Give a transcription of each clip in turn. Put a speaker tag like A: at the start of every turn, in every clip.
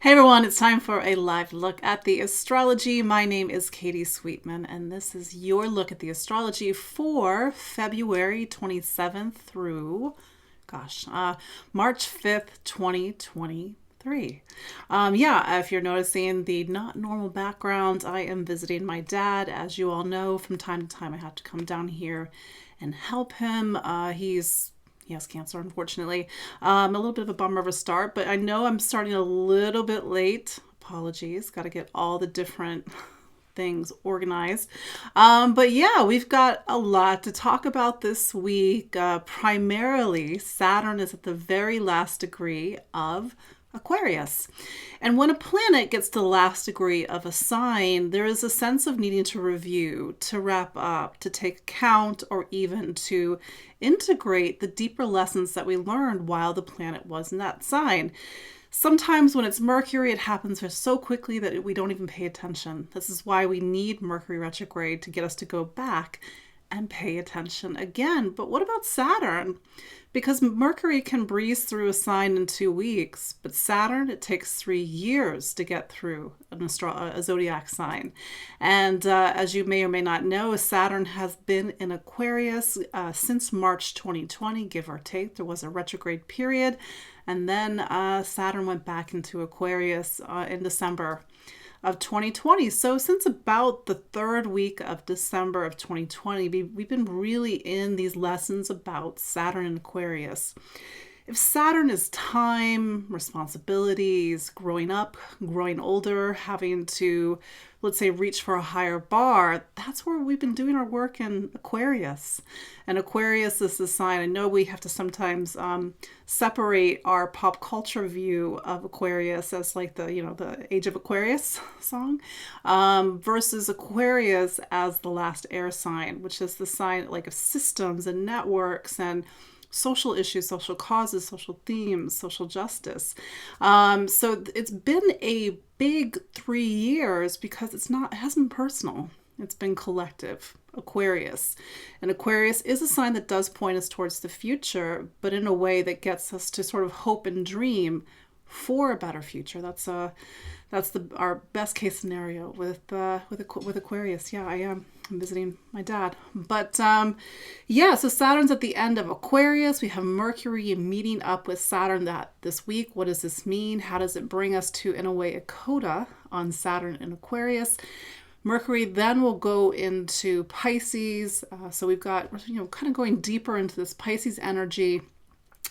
A: Hey everyone, it's time for a live look at the astrology. My name is Katie Sweetman, and this is your look at the astrology for February 27th through, March 5th, 2023. If you're noticing the not normal background, I am visiting my dad. As you all know, from time to time I have to come down here and help him. He has cancer, unfortunately. A little bit of a bummer of a start, but I know I'm starting a little bit late. Apologies. Got to get all the different things organized. We've got a lot to talk about this week. Primarily, Saturn is at the very last degree of Aquarius. And when a planet gets to the last degree of a sign, there is a sense of needing to review, to wrap up, to take account, or even to integrate the deeper lessons that we learned while the planet was in that sign. Sometimes when it's Mercury, it happens so quickly that we don't even pay attention. This is why we need Mercury retrograde to get us to go back and pay attention again. But what about Saturn? Because Mercury can breeze through a sign in 2 weeks, but Saturn, it takes 3 years to get through a zodiac sign. And as you may or may not know, Saturn has been in Aquarius since March 2020, give or take. There was a retrograde period, and then Saturn went back into Aquarius in December of 2020. So since about the third week of December of 2020, we've been really in these lessons about Saturn and Aquarius. If Saturn is time, responsibilities, growing up, growing older, having to, let's say, reach for a higher bar, that's where we've been doing our work in Aquarius. And Aquarius is the sign. I know we have to sometimes separate our pop culture view of Aquarius as like the Age of Aquarius song versus Aquarius as the last air sign, which is the sign like of systems and networks and social issues, social causes, social themes, social justice. So it's been a big 3 years because it hasn't been personal. It's been collective. Aquarius. And Aquarius is a sign that does point us towards the future, but in a way that gets us to sort of hope and dream for a better future. That's our best case scenario with Aquarius. Yeah, I'm visiting my dad. But so Saturn's at the end of Aquarius. We have Mercury meeting up with Saturn this week. What does this mean? How does it bring us to, in a way, a coda on Saturn and Aquarius? Mercury then will go into Pisces. So we've got, kind of going deeper into this Pisces energy.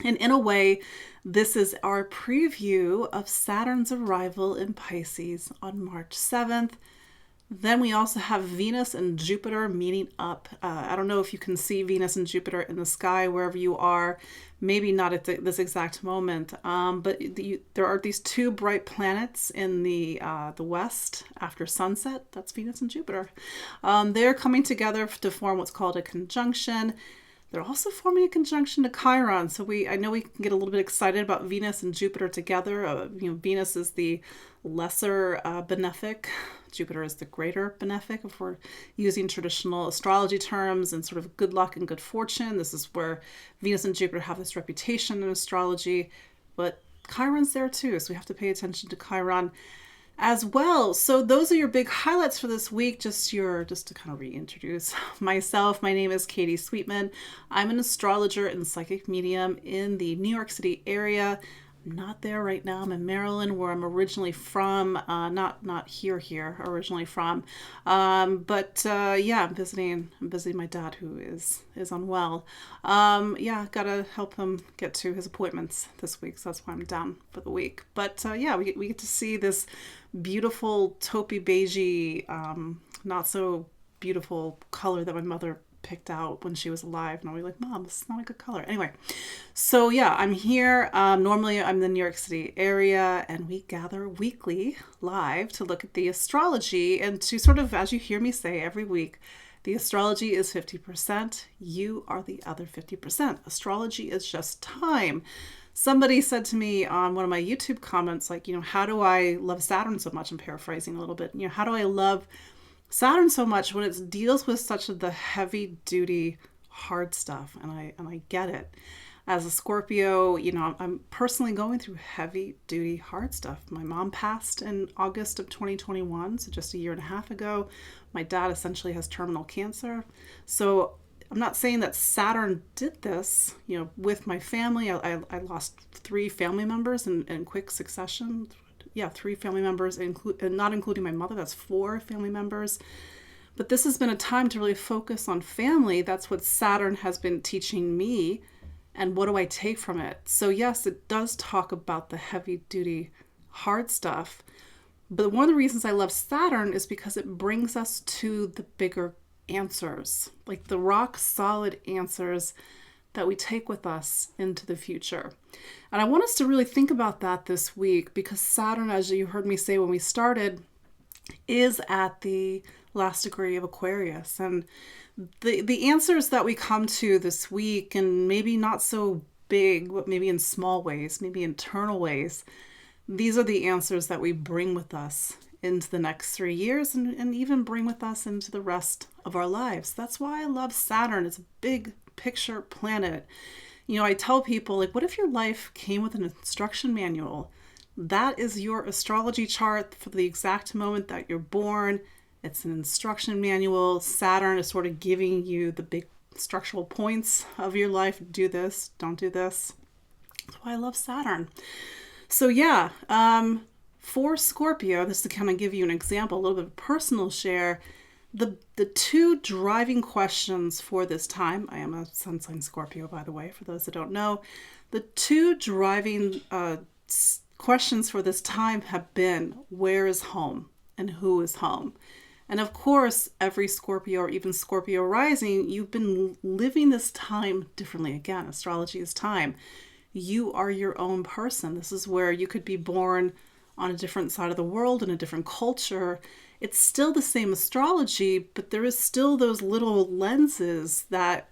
A: And in a way, this is our preview of Saturn's arrival in Pisces on March 7th. Then we also have Venus and Jupiter meeting up. I don't know if you can see Venus and Jupiter in the sky wherever you are. Maybe not at this exact moment, but there are these two bright planets in the west after sunset. That's Venus and Jupiter. They're coming together to form what's called a conjunction. They're also forming a conjunction to Chiron. So I know we can get a little bit excited about Venus and Jupiter together. Venus is the lesser benefic. Jupiter is the greater benefic, if we're using traditional astrology terms and sort of good luck and good fortune. This is where Venus and Jupiter have this reputation in astrology. But Chiron's there too, so we have to pay attention to Chiron as well. So those are your big highlights for this week. Just to kind of reintroduce myself. My name is Katie Sweetman. I'm an astrologer and psychic medium in the New York City area. I'm not there right now. I'm in Maryland, where I'm originally from. Not here originally from. I'm visiting my dad, who is unwell. Gotta help him get to his appointments this week, so that's why I'm down for the week. But we get to see this beautiful taupey beigey, not so beautiful color that my mother picked out when she was alive, and I'll be like, Mom, this is not a good color. Anyway, so I'm here. Normally I'm in the New York City area, and we gather weekly live to look at the astrology and to sort of, as you hear me say every week, the astrology is 50%. You are the other 50%. Astrology is just time. Somebody said to me on one of my YouTube comments, like, how do I love Saturn so much? I'm paraphrasing a little bit. How do I love Saturn so much when it deals with such the heavy duty, hard stuff? And I get it. As a Scorpio, I'm personally going through heavy duty hard stuff. My mom passed in August of 2021, so just a year and a half ago. My dad essentially has terminal cancer. So I'm not saying that Saturn did this, with my family. I lost 3 family members in quick succession. Yeah, 3 family members, and not including my mother. That's 4 family members. But this has been a time to really focus on family. That's what Saturn has been teaching me. And what do I take from it? So yes, it does talk about the heavy duty hard stuff. But one of the reasons I love Saturn is because it brings us to the bigger answers, like the rock solid answers that we take with us into the future. And I want us to really think about that this week, because Saturn, as you heard me say when we started, is at the last degree of Aquarius. And the answers that we come to this week, and maybe not so big, but maybe in small ways, maybe internal ways, these are the answers that we bring with us into the next 3 years, and even bring with us into the rest of our lives. That's why I love Saturn. It's a big picture planet. I tell people, like, what if your life came with an instruction manual? That is your astrology chart for the exact moment that you're born. It's an instruction manual. Saturn is sort of giving you the big structural points of your life. Do this, don't do this. That's why I love Saturn. So yeah, for Scorpio, this to kind of give you an example, a little bit of personal share, the 2 driving questions for this time, I am a sun sign Scorpio, by the way, for those that don't know, the 2 driving questions for this time have been, where is home and who is home? And of course, every Scorpio or even Scorpio rising, you've been living this time differently. Again, astrology is time. You are your own person. This is where you could be born on a different side of the world, in a different culture. It's still the same astrology, but there is still those little lenses that,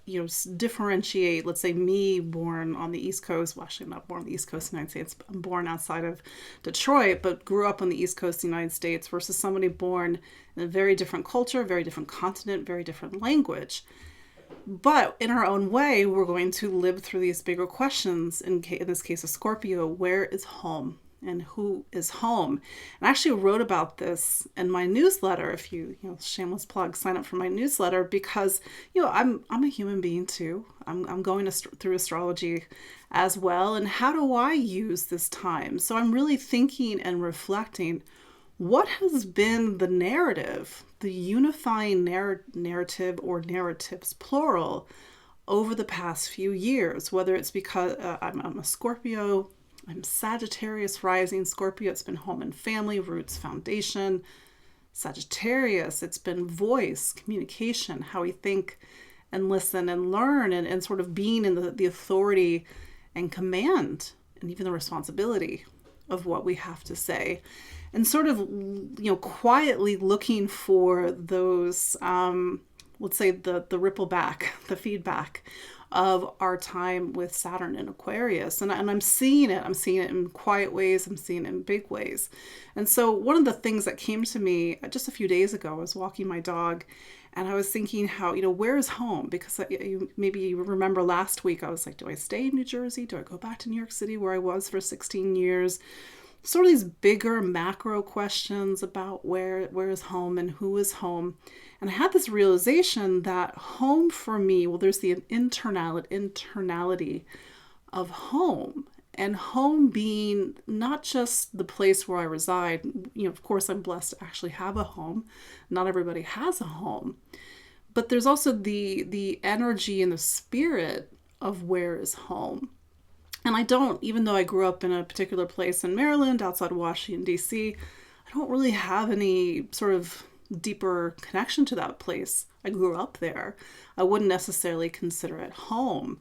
A: differentiate, let's say me born on the East Coast. Well, actually, I'm not born on the East Coast of the United States. I'm born outside of Detroit, but grew up on the East Coast of the United States, versus somebody born in a very different culture, very different continent, very different language. But in our own way, we're going to live through these bigger questions. In this case of Scorpio, where is home? And who is home? And I actually wrote about this in my newsletter. If you, shameless plug, sign up for my newsletter, because, I'm a human being too. I'm going through astrology as well. And how do I use this time? So I'm really thinking and reflecting, what has been the narrative, the unifying narrative or narratives, plural, over the past few years, whether it's because I'm a Scorpio, I'm Sagittarius rising. Scorpio, it's been home and family, roots, foundation. Sagittarius, it's been voice, communication, how we think and listen and learn, and sort of being in the authority and command, and even the responsibility of what we have to say. And sort of, quietly looking for those, let's say the ripple back, the feedback of our time with Saturn in Aquarius. And I'm seeing it. I'm seeing it in quiet ways. I'm seeing it in big ways. And so one of the things that came to me just a few days ago, I was walking my dog, and I was thinking how, where is home? Because maybe you remember last week, I was like, do I stay in New Jersey? Do I go back to New York City where I was for 16 years? Sort of these bigger macro questions about where is home and who is home. And I had this realization that home for me, well, there's the internality of home, and home being not just the place where I reside. Of course, I'm blessed to actually have a home. Not everybody has a home. But there's also the energy and the spirit of where is home. And I don't, even though I grew up in a particular place in Maryland, outside Washington, D.C., I don't really have any sort of deeper connection to that place. I grew up there. I wouldn't necessarily consider it home.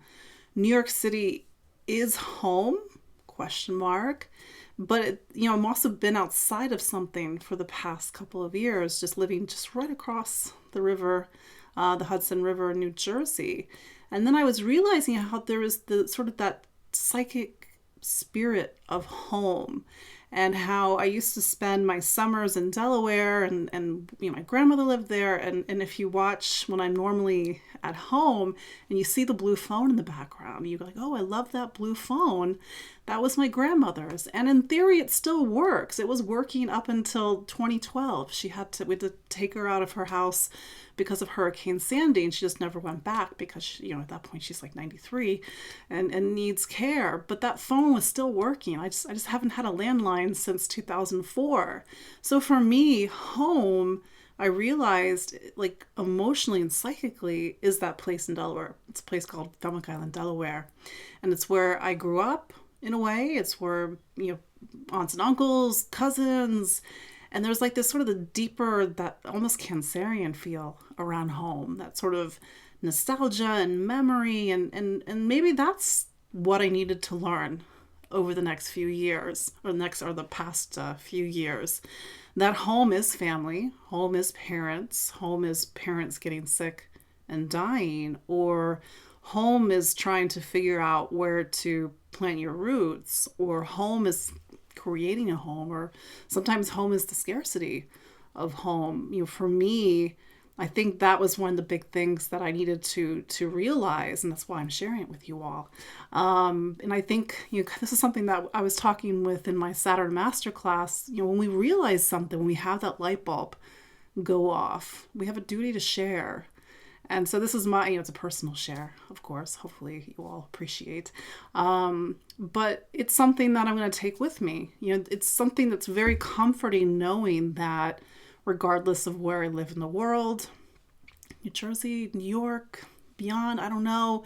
A: New York City is home, question mark. But, I'm also been outside of something for the past couple of years, just living just right across the river, the Hudson River in New Jersey. And then I was realizing how there is the sort of that psychic spirit of home. and how I used to spend my summers in Delaware, and my grandmother lived there. And if you watch when I'm normally at home and you see the blue phone in the background, you're like, oh, I love that blue phone. That was my grandmother's. And in theory, it still works. It was working up until 2012. We had to take her out of her house because of Hurricane Sandy, and she just never went back because, at that point she's like 93 and needs care. But that phone was still working. I just haven't had a landline since 2004. So for me, home, I realized, like, emotionally and psychically, is that place in Delaware. It's a place called Thummock Island, Delaware. And it's where I grew up, in a way. It's where, aunts and uncles, cousins, and there's like this sort of the deeper, that almost Cancerian feel around home, that sort of nostalgia and memory. And maybe that's what I needed to learn over the next few years, or the past few years. That home is family, home is parents getting sick and dying, or home is trying to figure out where to plant your roots, or home is creating a home, or sometimes home is the scarcity of home. For me, I think that was one of the big things that I needed to realize, and that's why I'm sharing it with you all. And I think this is something that I was talking with in my Saturn masterclass. When we realize something, when we have that light bulb go off, we have a duty to share. And so this is my, it's a personal share, of course, hopefully you all appreciate. But it's something that I'm going to take with me. It's something that's very comforting, knowing that regardless of where I live in the world, New Jersey, New York, beyond, I don't know,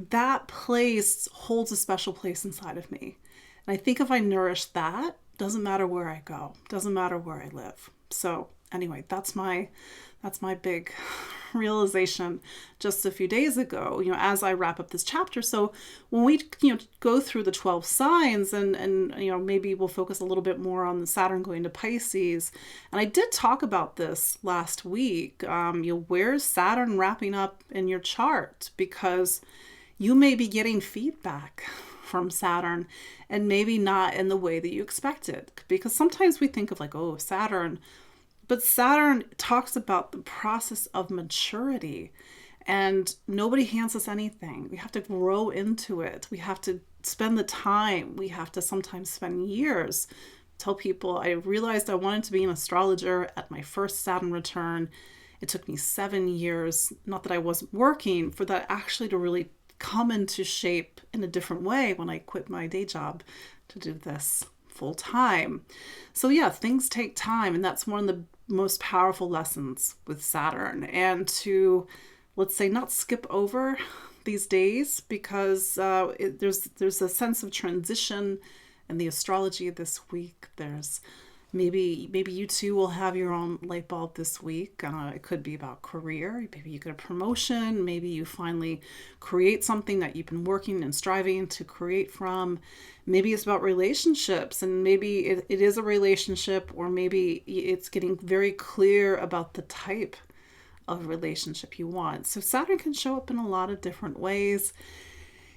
A: that place holds a special place inside of me. And I think if I nourish that, doesn't matter where I go, doesn't matter where I live. So anyway, that's my big realization just a few days ago, as I wrap up this chapter. So when we, go through the 12 signs and maybe we'll focus a little bit more on the Saturn going to Pisces. And I did talk about this last week. Where's Saturn wrapping up in your chart? Because you may be getting feedback from Saturn, and maybe not in the way that you expected. Because sometimes we think of like, oh, Saturn, but Saturn talks about the process of maturity, and nobody hands us anything. We have to grow into it. We have to spend the time. We have to sometimes spend years. Tell people, I realized I wanted to be an astrologer at my first Saturn return. It took me 7 years, not that I wasn't working, for that actually to really come into shape in a different way when I quit my day job to do this full time. So yeah, things take time, and that's one of the most powerful lessons with Saturn. And to, let's say, not skip over these days, because there's a sense of transition in the astrology this week. There's maybe you too will have your own light bulb this week. It could be about career. Maybe you get a promotion. Maybe you finally create something that you've been working and striving to create from. Maybe it's about relationships, and maybe it is a relationship, or maybe it's getting very clear about the type of relationship you want. So Saturn can show up in a lot of different ways.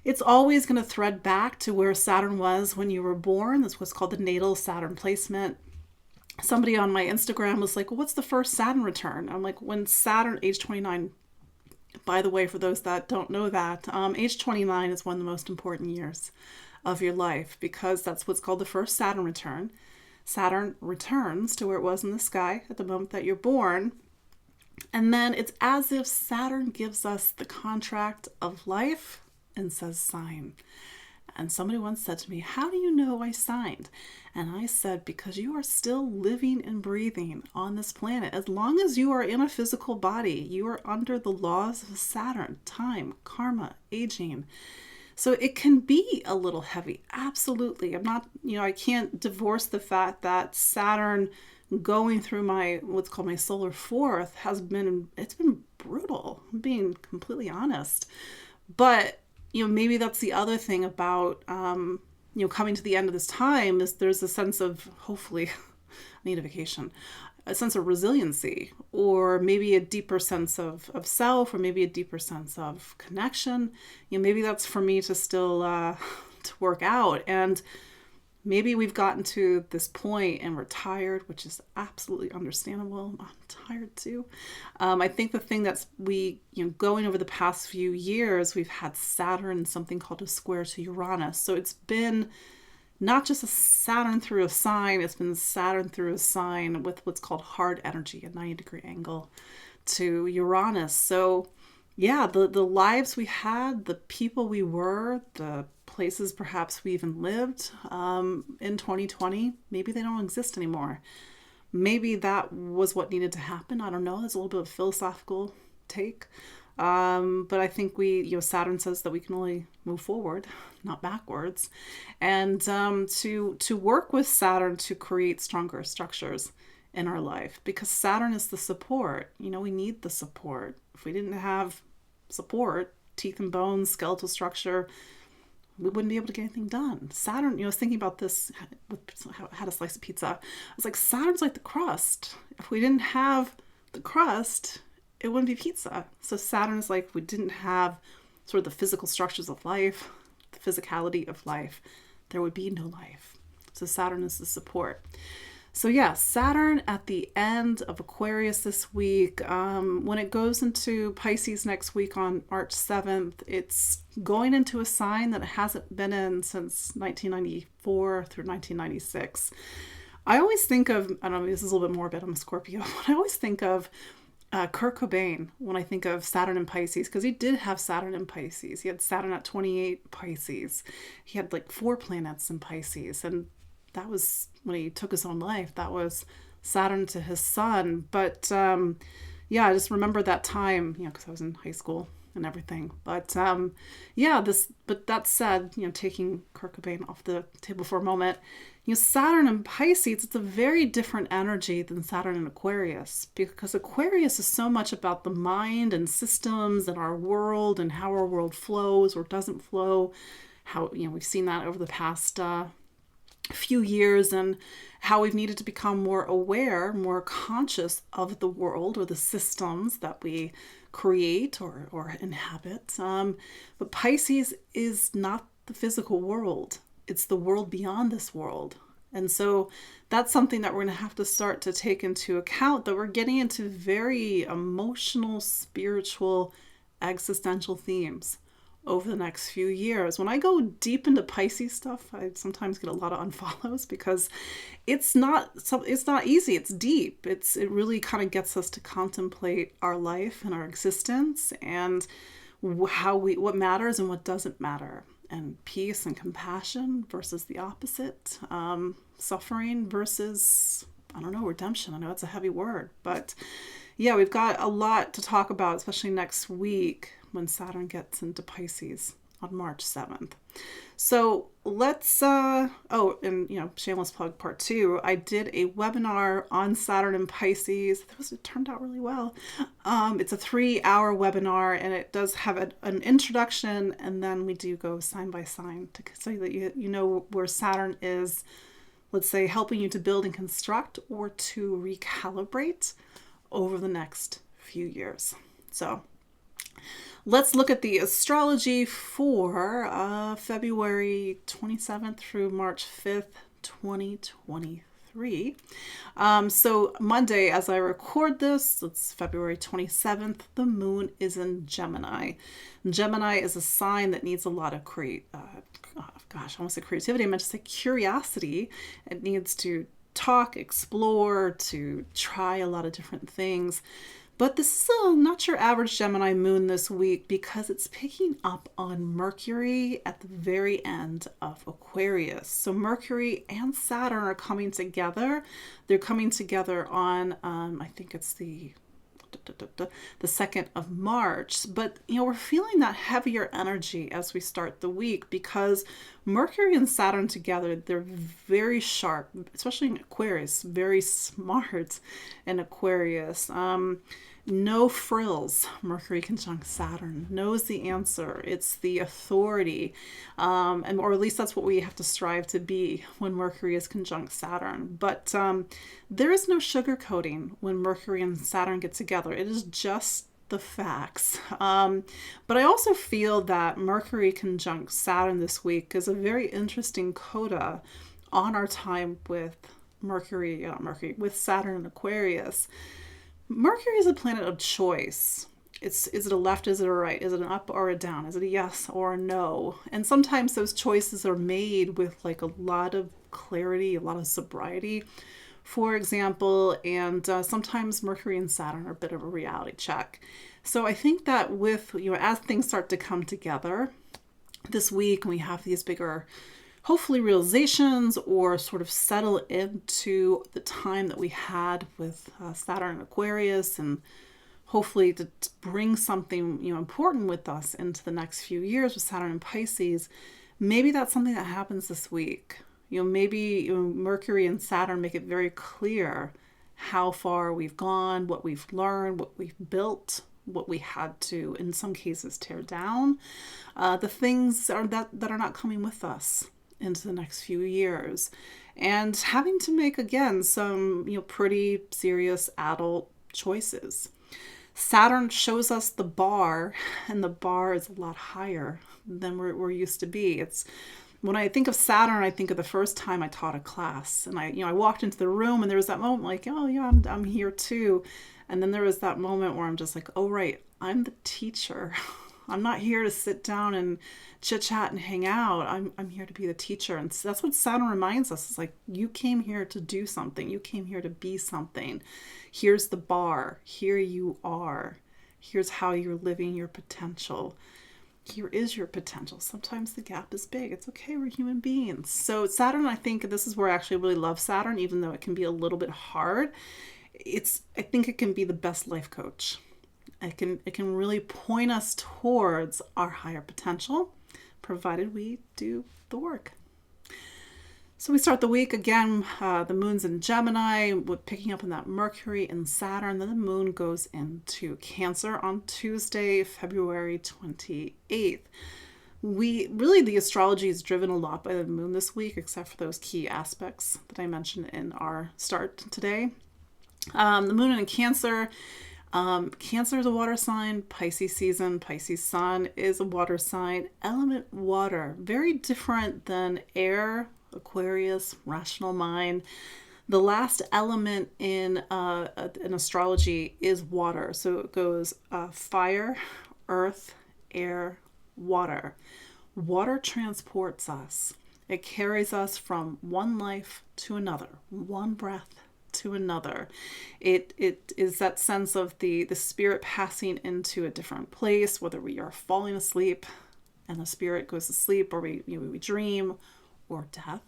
A: It's always going to thread back to where Saturn was when you were born. That's what's called the natal Saturn placement. Somebody on my Instagram was like, well, what's the first Saturn return? I'm like, when Saturn, age 29, by the way, for those that don't know that, age 29 is one of the most important years of your life, because that's what's called the first Saturn return. Saturn returns to where it was in the sky at the moment that you're born. And then it's as if Saturn gives us the contract of life and says, sign. And somebody once said to me, how do you know I signed? And I said, because you are still living and breathing on this planet. As long as you are in a physical body, you are under the laws of Saturn, time, karma, aging. So it can be a little heavy. Absolutely. I'm not, I can't divorce the fact that Saturn going through my, what's called my solar fourth, it's been brutal. I'm being completely honest. But maybe that's the other thing about, coming to the end of this time, is there's a sense of, hopefully, I need a vacation, a sense of resiliency, or maybe a deeper sense of self, or maybe a deeper sense of connection. Maybe that's for me to still to work out. And Maybe we've gotten to this point and we're tired, which is absolutely understandable. I'm tired too. I think the thing that's going over the past few years, we've had Saturn, something called a square to Uranus. So it's been not just a Saturn through a sign, it's been Saturn through a sign with what's called hard energy, a 90-degree angle to Uranus. So yeah, the lives we had, the people we were, the places perhaps we even lived in 2020, maybe they don't exist anymore. Maybe that was what needed to happen. I don't know. There's a little bit of philosophical take. But I think Saturn says that we can only move forward, not backwards. And to work with Saturn to create stronger structures in our life, because Saturn is the support. We need the support. If we didn't have support, teeth and bones, skeletal structure, we wouldn't be able to get anything done. Saturn, I was thinking about this, I had a slice of pizza. I was like, Saturn's like the crust. If we didn't have the crust, it wouldn't be pizza. So Saturn is like, if we didn't have sort of the physical structures of life, the physicality of life, there would be no life. So Saturn is the support. So yeah, Saturn at the end of Aquarius this week. When it goes into Pisces next week on March 7th, it's going into a sign that it hasn't been in since 1994 through 1996. I always think of, I don't know, this is a little bit morbid, I'm a Scorpio, but I always think of Kurt Cobain when I think of Saturn in Pisces, because he did have Saturn in Pisces. He had Saturn at 28 Pisces. He had like 4 planets in Pisces, and that was when he took his own life. That was Saturn to his son. But yeah, I just remember that time, because I was in high school and everything. But but that said, taking Kurt Cobain off the table for a moment, Saturn in Pisces, it's a very different energy than Saturn in Aquarius, because Aquarius is so much about the mind and systems and our world and how our world flows or doesn't flow. How, we've seen that over the past few years, and how we've needed to become more aware, more conscious of the world or the systems that we create or inhabit. But Pisces is not the physical world. It's the world beyond this world. And so that's something that we're going to have to start to take into account, that we're getting into very emotional, spiritual, existential themes over the next few years. When I go deep into Pisces stuff, I sometimes get a lot of unfollows, because it's not easy. It's deep. It really kind of gets us to contemplate our life and our existence, and what matters and what doesn't matter, and peace and compassion versus the opposite, suffering versus, I don't know, redemption. I know it's a heavy word, but yeah, we've got a lot to talk about, especially next week when Saturn gets into Pisces on March 7th. So let's, shameless plug part 2. I did a webinar on Saturn and Pisces. It turned out really well. It's a 3-hour webinar, and it does have an introduction, and then we do go sign by sign so that you know where Saturn is, let's say, helping you to build and construct or to recalibrate over the next few years. So let's look at the astrology for February 27th through March 5th, 2023. So Monday, as I record this, it's February 27th, the moon is in Gemini. Gemini is a sign that needs a lot of I almost said creativity. I meant to say curiosity. It needs to talk, explore, to try a lot of different things. But this is not your average Gemini moon this week, because it's picking up on Mercury at the very end of Aquarius. So Mercury and Saturn are coming together. They're coming together on, I think it's the 2nd of March. But, we're feeling that heavier energy as we start the week, because Mercury and Saturn together, they're very sharp, especially in Aquarius, very smart in Aquarius. No frills. Mercury conjunct Saturn knows the answer. It's the authority, or at least that's what we have to strive to be when Mercury is conjunct Saturn. But there is no sugarcoating when Mercury and Saturn get together. It is just the facts. But I also feel that Mercury conjunct Saturn this week is a very interesting coda on our time with with Saturn and Aquarius. Mercury is a planet of choice. Is it a left? Is it a right? Is it an up or a down? Is it a yes or a no? And sometimes those choices are made with like a lot of clarity, a lot of sobriety, for example. And sometimes Mercury and Saturn are a bit of a reality check. So I think that with, as things start to come together this week, and we have these bigger, hopefully, realizations or sort of settle into the time that we had with Saturn and Aquarius, and hopefully to bring something important with us into the next few years with Saturn and Pisces. Maybe that's something that happens this week. Maybe Mercury and Saturn make it very clear how far we've gone, what we've learned, what we've built, what we had to, in some cases, tear down, the things that are not coming with us into the next few years, and having to make, again, some pretty serious adult choices. Saturn shows us the bar, and the bar is a lot higher than we're used to be. When I think of Saturn, I think of the first time I taught a class, and I walked into the room, and there was that moment like, oh yeah, I'm here too. And then there was that moment where I'm just like, oh right, I'm the teacher. I'm not here to sit down and chit chat and hang out. I'm here to be the teacher. And so that's what Saturn reminds us. It's like, you came here to do something. You came here to be something. Here's the bar. Here you are. Here's how you're living your potential. Here is your potential. Sometimes the gap is big. It's okay. We're human beings. So Saturn, I think this is where I actually really love Saturn, even though it can be a little bit hard. I think it can be the best life coach. It can really point us towards our higher potential, provided we do the work. So we start the week again, the moon's in Gemini, with picking up on that Mercury and Saturn. Then the moon goes into Cancer on Tuesday, February 28th. The astrology is driven a lot by the moon this week, except for those key aspects that I mentioned in our start today. The moon in Cancer. Cancer is a water sign, Pisces season, Pisces sun is a water sign, element water, very different than air, Aquarius, rational mind. The last element in astrology is water. So it goes fire, earth, air, water. Water transports us. It carries us from one life to another, one breath to another. It is that sense of the spirit passing into a different place, whether we are falling asleep and the spirit goes to sleep, or we dream, or death,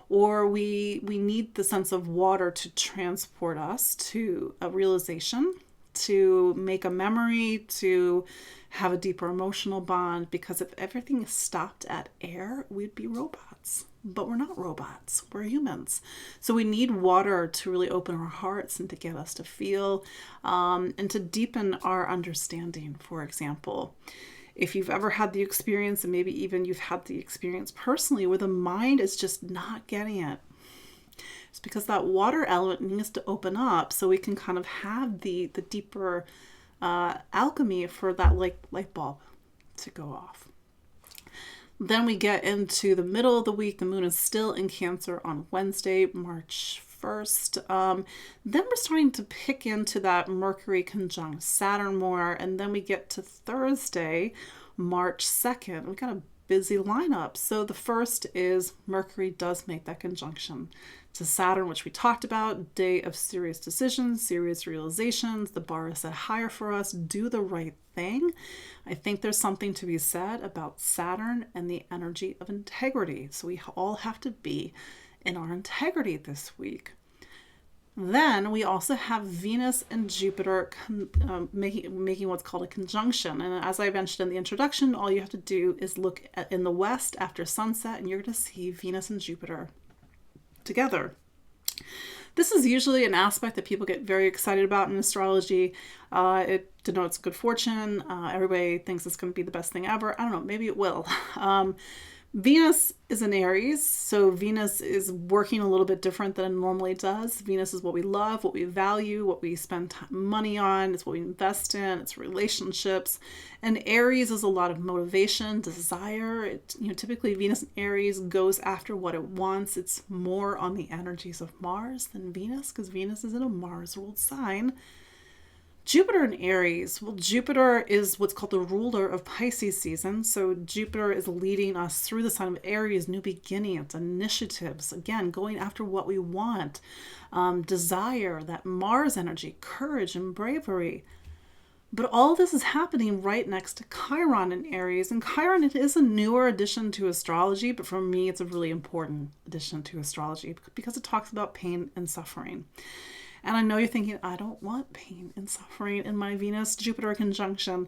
A: or we need the sense of water to transport us to a realization, to make a memory, to have a deeper emotional bond. Because if everything stopped at air, we'd be robots. But we're not robots. We're humans. So we need water to really open our hearts and to get us to feel and to deepen our understanding, for example. If you've ever had the experience, and maybe even you've had the experience personally, where the mind is just not getting it, it's because that water element needs to open up so we can kind of have the deeper alchemy for that light bulb to go off. Then we get into the middle of the week. The moon is still in Cancer on Wednesday, March 1st. Then we're starting to pick into that Mercury conjunct Saturn more. And then we get to Thursday, March 2nd. We got a busy lineup. So the first is Mercury does make that conjunction to Saturn, which we talked about. Day of serious decisions, serious realizations. The bar is set higher for us. Do the right thing. I think there's something to be said about Saturn and the energy of integrity. So we all have to be in our integrity this week. Then we also have Venus and Jupiter making what's called a conjunction. And as I mentioned in the introduction, all you have to do is look in the west after sunset, and you're going to see Venus and Jupiter together. This is usually an aspect that people get very excited about in astrology. It denotes good fortune. Everybody thinks it's going to be the best thing ever. I don't know, maybe it will. Venus is in Aries, so Venus is working a little bit different than it normally does. Venus is what we love, what we value, what we spend money on, it's what we invest in, it's relationships. And Aries is a lot of motivation, desire. Typically Venus in Aries goes after what it wants. It's more on the energies of Mars than Venus, because Venus is in a Mars-ruled sign. Jupiter in Aries. Well, Jupiter is what's called the ruler of Pisces season. So Jupiter is leading us through the sign of Aries, new beginnings, initiatives, again, going after what we want, desire, that Mars energy, courage and bravery. But all this is happening right next to Chiron in Aries. And Chiron, it is a newer addition to astrology, but for me, it's a really important addition to astrology because it talks about pain and suffering. And I know you're thinking, I don't want pain and suffering in my Venus-Jupiter conjunction.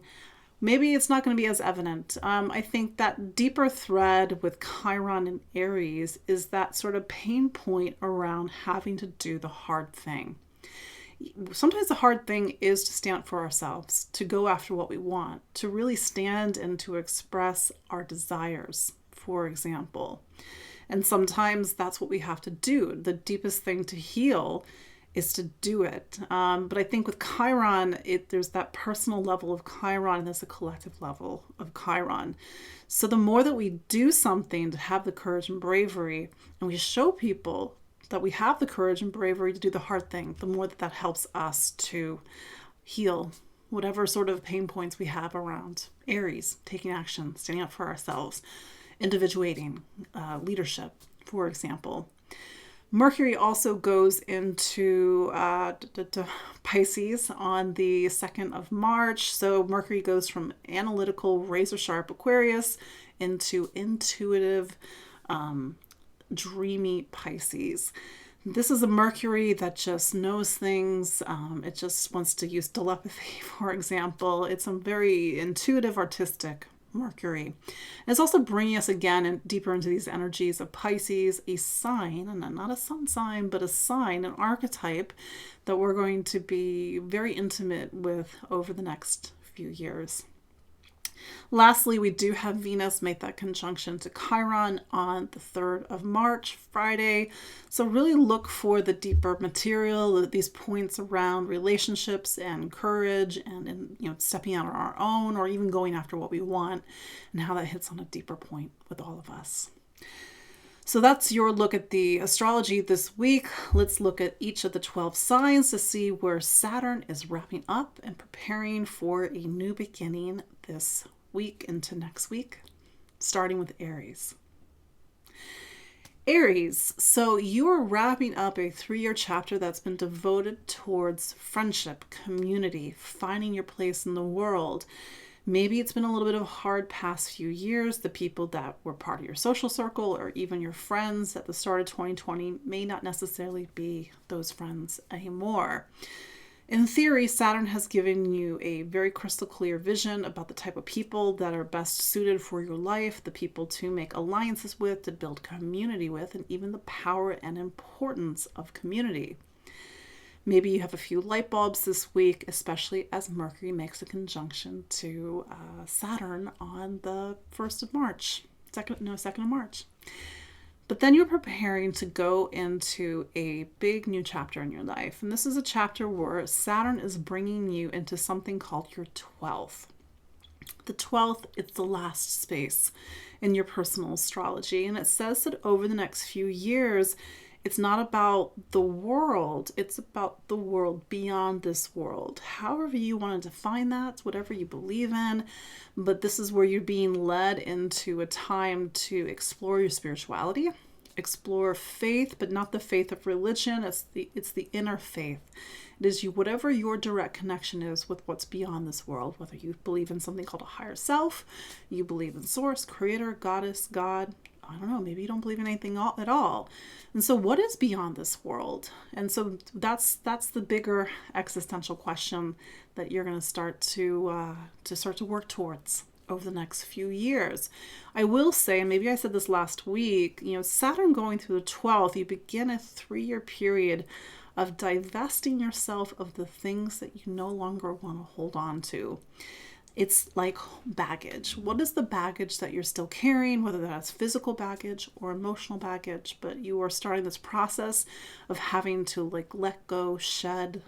A: Maybe it's not going to be as evident. I think that deeper thread with Chiron and Aries is that sort of pain point around having to do the hard thing. Sometimes the hard thing is to stand for ourselves, to go after what we want, to really stand and to express our desires, for example. And sometimes that's what we have to do. The deepest thing to heal is to do it. But I think with Chiron, there's that personal level of Chiron and there's a collective level of Chiron. So the more that we do something to have the courage and bravery, and we show people that we have the courage and bravery to do the hard thing, the more that helps us to heal whatever sort of pain points we have around Aries, taking action, standing up for ourselves, individuating, leadership, for example. Mercury also goes into Pisces on the 2nd of March. So Mercury goes from analytical, razor-sharp Aquarius into intuitive, dreamy Pisces. This is a Mercury that just knows things. It just wants to use telepathy, for example. It's a very intuitive, artistic Mercury. And it's also bringing us again and deeper into these energies of Pisces, a sign, and not a sun sign, but a sign, an archetype that we're going to be very intimate with over the next few years. Lastly, we do have Venus make that conjunction to Chiron on the 3rd of March, Friday. So really look for the deeper material, these points around relationships and courage and stepping out on our own or even going after what we want and how that hits on a deeper point with all of us. So that's your look at the astrology this week. Let's look at each of the 12 signs to see where Saturn is wrapping up and preparing for a new beginning this week into next week, starting with Aries. Aries, so you are wrapping up a 3-year chapter that's been devoted towards friendship, community, finding your place in the world. Maybe it's been a little bit of a hard past few years. The people that were part of your social circle or even your friends at the start of 2020 may not necessarily be those friends anymore. In theory, Saturn has given you a very crystal clear vision about the type of people that are best suited for your life, the people to make alliances with, to build community with, and even the power and importance of community. Maybe you have a few light bulbs this week, especially as Mercury makes a conjunction to Saturn on the 1st of March, 2nd of March. But then you're preparing to go into a big new chapter in your life. And this is a chapter where Saturn is bringing you into something called your 12th. The 12th, it's the last space in your personal astrology. And it says that over the next few years, it's not about the world, it's about the world beyond this world. However you want to define that, whatever you believe in, but this is where you're being led into a time to explore your spirituality, explore faith, but not the faith of religion, it's the inner faith. It is you, whatever your direct connection is with what's beyond this world, whether you believe in something called a higher self, you believe in source, creator, goddess, God, I don't know, maybe you don't believe in anything at all. And so what is beyond this world? And so that's the bigger existential question that you're going to start to work towards over the next few years. I will say, and maybe I said this last week, Saturn going through the 12th, you begin a 3-year period of divesting yourself of the things that you no longer want to hold on to. It's like baggage. What is the baggage that you're still carrying, whether that's physical baggage or emotional baggage, but you are starting this process of having to like let go, shed,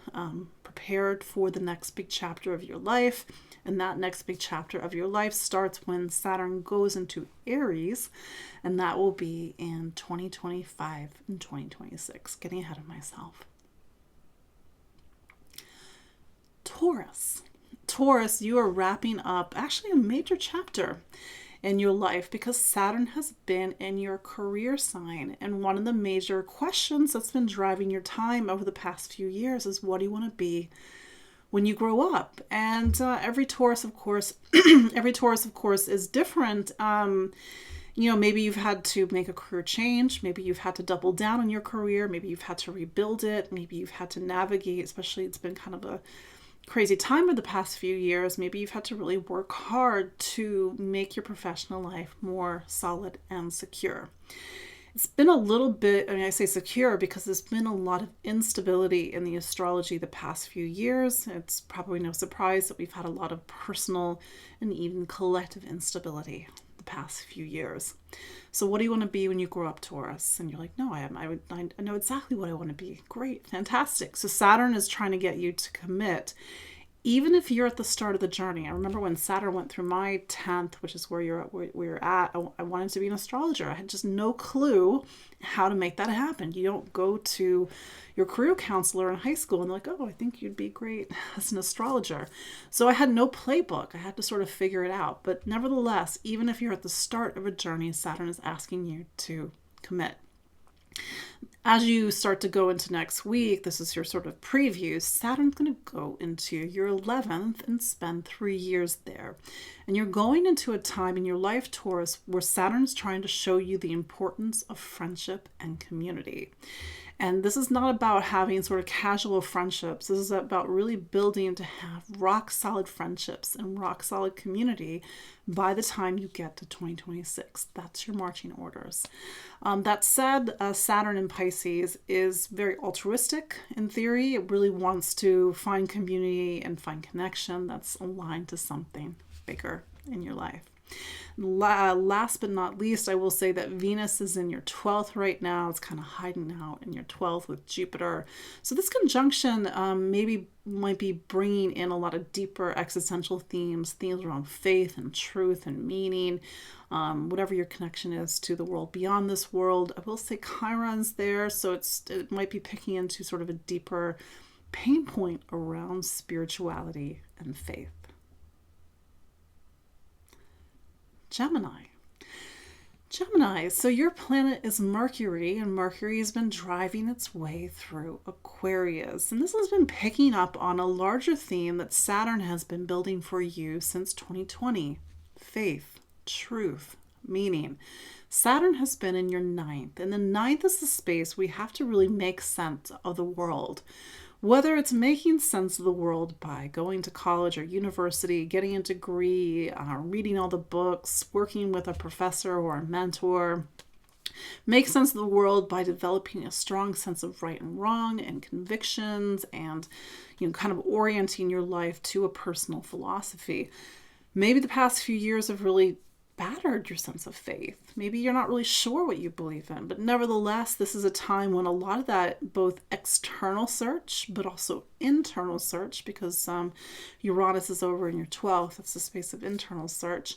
A: prepared for the next big chapter of your life. And that next big chapter of your life starts when Saturn goes into Aries, and that will be in 2025 and 2026. Getting ahead of myself. Taurus. Taurus, you are wrapping up actually a major chapter in your life because Saturn has been in your career sign. And one of the major questions that's been driving your time over the past few years is, what do you want to be when you grow up? And every Taurus, of course, is different. Maybe you've had to make a career change. Maybe you've had to double down on your career. Maybe you've had to rebuild it. Maybe you've had to navigate, especially it's been kind of a crazy time of the past few years. Maybe you've had to really work hard to make your professional life more solid and secure. It's been a little bit, I say secure because there's been a lot of instability in the astrology the past few years. It's probably no surprise that we've had a lot of personal and even collective instability the past few years. So what do you want to be when you grow up, Taurus? And you're like, no, I know exactly what I want to be. Great, fantastic. So Saturn is trying to get you to commit, even if you're at the start of the journey. I remember when Saturn went through my 10th, which is where you're at, I wanted to be an astrologer. I had just no clue how to make that happen. You don't go to your career counselor in high school and they're like, oh, I think you'd be great as an astrologer. So I had no playbook. I had to sort of figure it out. But nevertheless, even if you're at the start of a journey, Saturn is asking you to commit. As you start to go into next week, this is your sort of preview, Saturn's going to go into your 11th and spend 3 years there. And you're going into a time in your life, Taurus, where Saturn's trying to show you the importance of friendship and community. And this is not about having sort of casual friendships. This is about really building to have rock solid friendships and rock solid community by the time you get to 2026. That's your marching orders. That said, Saturn in Pisces is very altruistic in theory. It really wants to find community and find connection that's aligned to something bigger in your life. Last but not least, I will say that Venus is in your 12th right now. It's kind of hiding out in your 12th with Jupiter. So this conjunction might be bringing in a lot of deeper existential themes around faith and truth and meaning, whatever your connection is to the world beyond this world. I will say Chiron's there, so it might be picking into sort of a deeper pain point around spirituality and faith. Gemini, so your planet is Mercury, and Mercury has been driving its way through Aquarius. And this has been picking up on a larger theme that Saturn has been building for you since 2020. Faith, truth, meaning. Saturn has been in your 9th, and the 9th is the space we have to really make sense of the world. Whether it's making sense of the world by going to college or university, getting a degree, reading all the books, working with a professor or a mentor, make sense of the world by developing a strong sense of right and wrong and convictions and, kind of orienting your life to a personal philosophy. Maybe the past few years have really battered your sense of faith. Maybe you're not really sure what you believe in, but nevertheless, this is a time when a lot of that, both external search, but also internal search, because Uranus is over in your 12th, that's the space of internal search.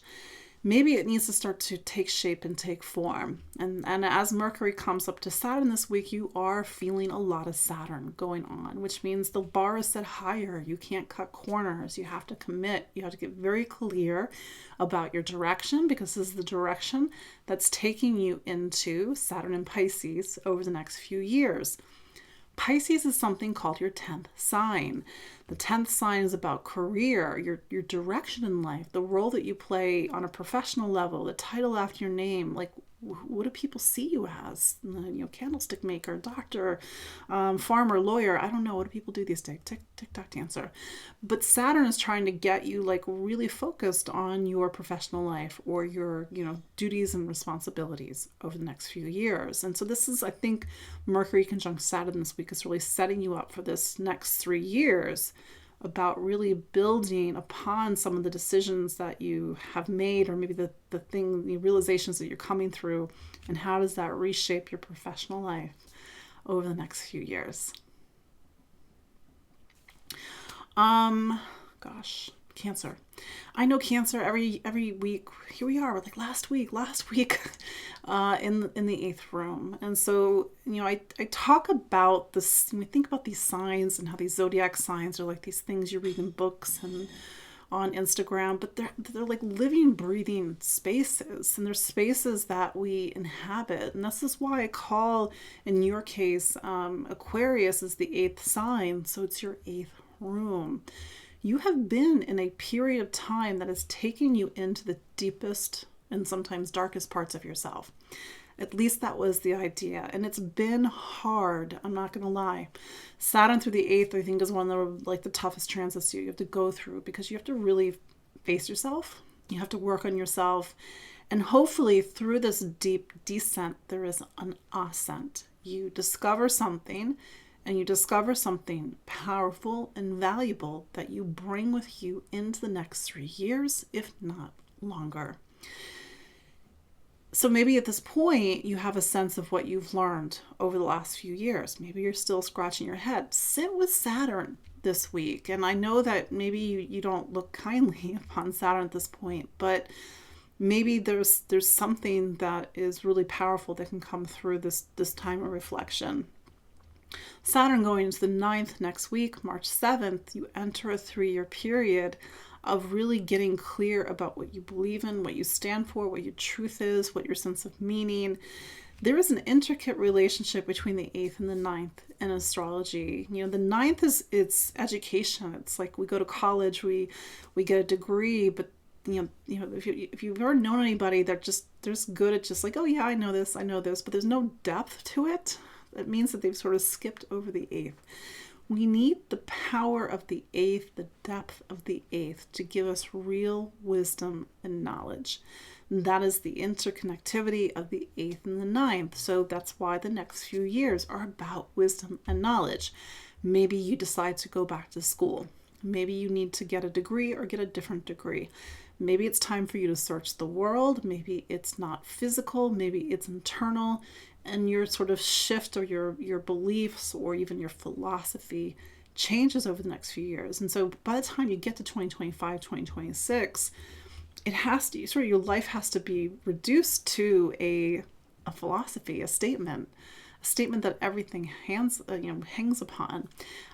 A: Maybe it needs to start to take shape and take form. And as Mercury comes up to Saturn this week, you are feeling a lot of Saturn going on, which means the bar is set higher. You can't cut corners. You have to commit. You have to get very clear about your direction, because this is the direction that's taking you into Saturn and Pisces over the next few years. Pisces is something called your 10th sign. The 10th sign is about career, your direction in life, the role that you play on a professional level, the title after your name. Like, what do people see you as? Candlestick maker, doctor, farmer, lawyer. I don't know. What do people do these days? TikTok dancer. But Saturn is trying to get you really focused on your professional life or your, duties and responsibilities over the next few years. And so this is, I think, Mercury conjunct Saturn this week is really setting you up for this next 3 years about really building upon some of the decisions that you have made, or maybe the realizations that you're coming through, and how does that reshape your professional life over the next few years. Gosh, Cancer. I know Cancer every week. Here we are, like last week, in the 8th room. And so, I talk about this, we think about these signs and how these zodiac signs are like these things you read in books and on Instagram, but they're like living, breathing spaces, and they're spaces that we inhabit. And this is why I call, in your case, Aquarius is the 8th sign, so it's your 8th room. You have been in a period of time that is taking you into the deepest and sometimes darkest parts of yourself. At least that was the idea. And it's been hard. I'm not going to lie. Saturn through the 8th, I think, is one of the toughest transits you have to go through, because you have to really face yourself. You have to work on yourself. And hopefully through this deep descent, there is an ascent. You discover something, and you discover something powerful and valuable that you bring with you into the next 3 years, if not longer. So maybe at this point, you have a sense of what you've learned over the last few years. Maybe you're still scratching your head. Sit with Saturn this week. And I know that maybe you don't look kindly upon Saturn at this point, but maybe there's something that is really powerful that can come through this time of reflection. Saturn going into the 9th next week, March 7th, you enter a 3-year period of really getting clear about what you believe in, what you stand for, what your truth is, what your sense of meaning. There is an intricate relationship between the 8th and the 9th in astrology. The 9th it's education. It's like we go to college, we get a degree, but if you've ever known anybody that they're just good at just like, oh yeah, I know this, but there's no depth to it. It means that they've sort of skipped over the 8th. We need the power of the 8th, the depth of the 8th, to give us real wisdom and knowledge. And that is the interconnectivity of the 8th and the 9th. So that's why the next few years are about wisdom and knowledge. Maybe you decide to go back to school. Maybe you need to get a degree or get a different degree. Maybe it's time for you to search the world. Maybe it's not physical. Maybe it's internal. And your sort of shift, or your beliefs, or even your philosophy changes over the next few years. And so by the time you get to 2025, 2026, it has to, sort of your life has to be reduced to a philosophy, a statement that everything hangs upon.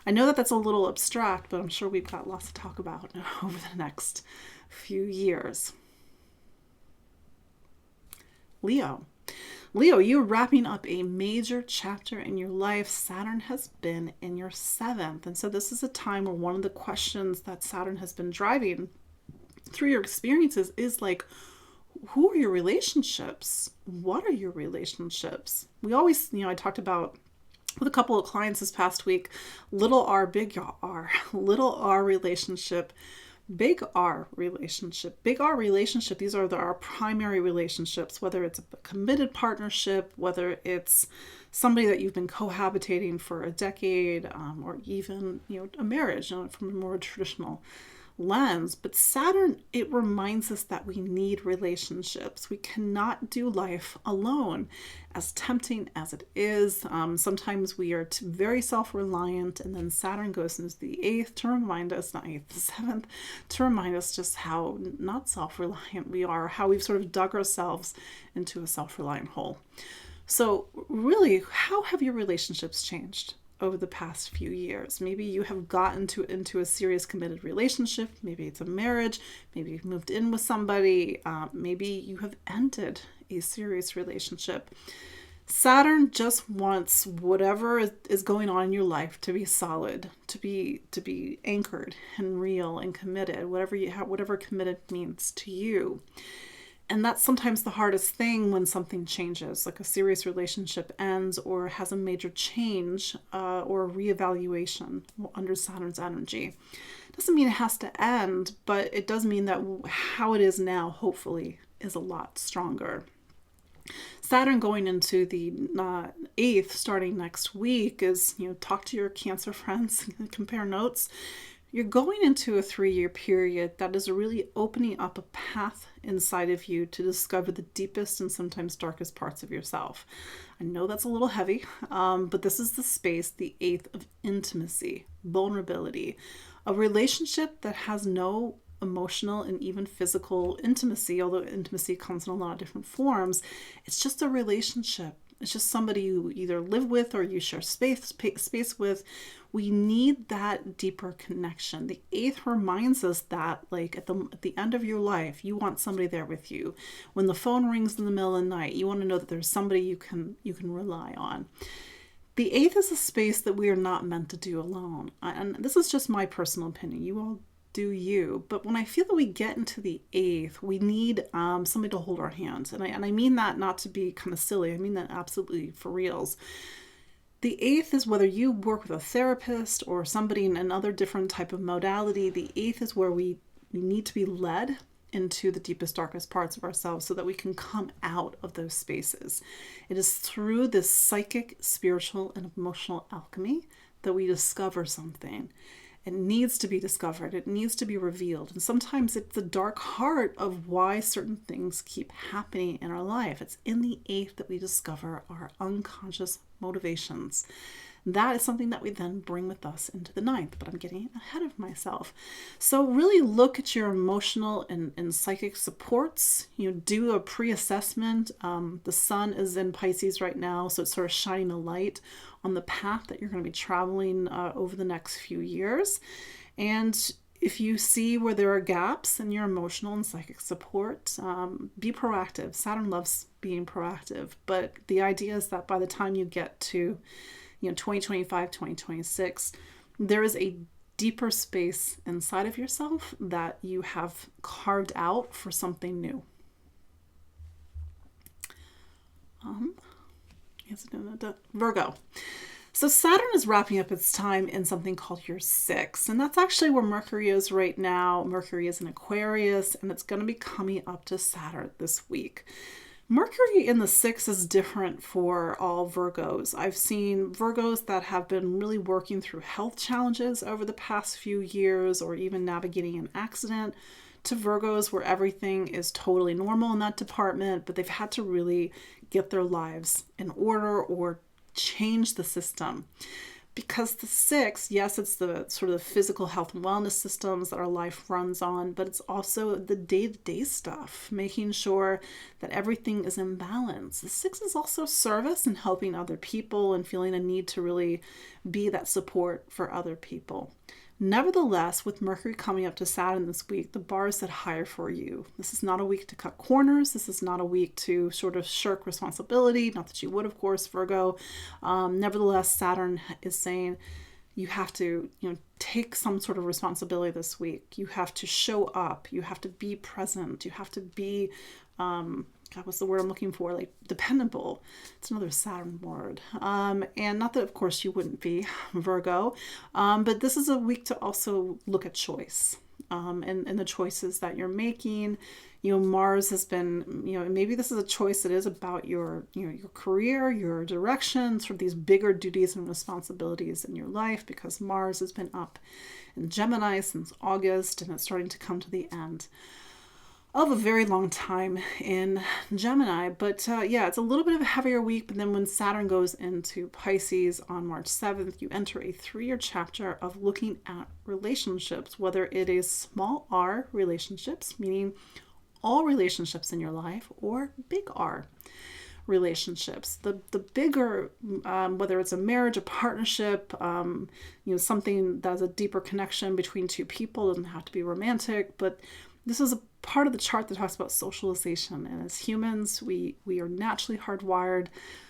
A: I know that that's a little abstract, but I'm sure we've got lots to talk about over the next few years. Leo, you're wrapping up a major chapter in your life. Saturn has been in your 7th. And so this is a time where one of the questions that Saturn has been driving through your experiences is like, who are your relationships? What are your relationships? We always, I talked about with a couple of clients this past week, little r, big R, little r relationship, big R relationship. Big R relationship, these are our primary relationships, whether it's a committed partnership, whether it's somebody that you've been cohabitating for a decade, or even, a marriage, from a more traditional lens. But Saturn, it reminds us that we need relationships. We cannot do life alone, as tempting as it is. Sometimes we are very self-reliant, and then Saturn goes into the 8th to remind us, not 8th, the 7th, to remind us just how not self-reliant we are, how we've sort of dug ourselves into a self-reliant hole. So really, how have your relationships changed over the past few years? Maybe you have gotten into a serious committed relationship. Maybe it's a marriage. Maybe you've moved in with somebody. Maybe you have ended a serious relationship. Saturn just wants whatever is going on in your life to be solid, to be anchored and real and committed, whatever committed means to you. And that's sometimes the hardest thing when something changes, like a serious relationship ends or has a major change or a reevaluation under Saturn's energy. Doesn't mean it has to end, but it does mean that how it is now, hopefully, is a lot stronger. Saturn going into the 8th starting next week is, talk to your Cancer friends, compare notes. You're going into a 3-year period that is really opening up a path inside of you to discover the deepest and sometimes darkest parts of yourself. I know that's a little heavy, but this is the space, the 8th, of intimacy, vulnerability, a relationship that has no emotional and even physical intimacy, although intimacy comes in a lot of different forms. It's just a relationship. It's just somebody you either live with or you share space with. We need that deeper connection. The 8th reminds us that, like, at the end of your life, you want somebody there with you. When the phone rings in the middle of the night, you want to know that there's somebody you can rely on. The 8th is a space that we are not meant to do alone. And this is just my personal opinion. You all do you. But when I feel that we get into the 8th, we need somebody to hold our hands. And I mean that not to be kind of silly. I mean that absolutely for reals. The 8th is whether you work with a therapist or somebody in another different type of modality. The 8th is where we need to be led into the deepest, darkest parts of ourselves so that we can come out of those spaces. It is through this psychic, spiritual, and emotional alchemy that we discover something. It needs to be discovered. It needs to be revealed. And sometimes it's the dark heart of why certain things keep happening in our life. It's in the 8th that we discover our unconscious motivations. That is something that we then bring with us into the 9th, but I'm getting ahead of myself. So really look at your emotional and psychic supports. Do a pre-assessment. The sun is in Pisces right now, so it's sort of shining a light on the path that you're going to be traveling over the next few years. And if you see where there are gaps in your emotional and psychic support, be proactive. Saturn loves being proactive, but the idea is that by the time you get to 2025, 2026, there is a deeper space inside of yourself that you have carved out for something new. Virgo. So Saturn is wrapping up its time in something called year 6, and that's actually where Mercury is right now. Mercury is in Aquarius, and it's going to be coming up to Saturn this week. Mercury in the 6th is different for all Virgos. I've seen Virgos that have been really working through health challenges over the past few years, or even navigating an accident, to Virgos where everything is totally normal in that department, but they've had to really get their lives in order or change the system. Because the 6th, yes, it's the sort of physical health and wellness systems that our life runs on, but it's also the day-to-day stuff, making sure that everything is in balance. The 6th is also service and helping other people and feeling a need to really be that support for other people. Nevertheless, with Mercury coming up to Saturn this week, the bar is set higher for you. This is not a week to cut corners. This is not a week to sort of shirk responsibility. Not that you would, of course, Virgo. Nevertheless, Saturn is saying you have to, take some sort of responsibility this week. You have to show up. You have to be present. You have to be, God, what's the word I'm looking for? Like dependable. It's another Saturn word. And not that, of course, you wouldn't be Virgo, but this is a week to also look at choice and the choices that you're making. Mars has been, maybe this is a choice that is about your career, your direction, sort of these bigger duties and responsibilities in your life, because Mars has been up in Gemini since August, and it's starting to come to the end of a very long time in Gemini. But it's a little bit of a heavier week. But then when Saturn goes into Pisces on March 7th, you enter a 3-year chapter of looking at relationships, whether it is small r relationships, meaning all relationships in your life, or big R relationships. The bigger, whether it's a marriage, a partnership, something that has a deeper connection between two people, doesn't have to be romantic, but this is a part of the chart that talks about socialization. And as humans, we are naturally hardwired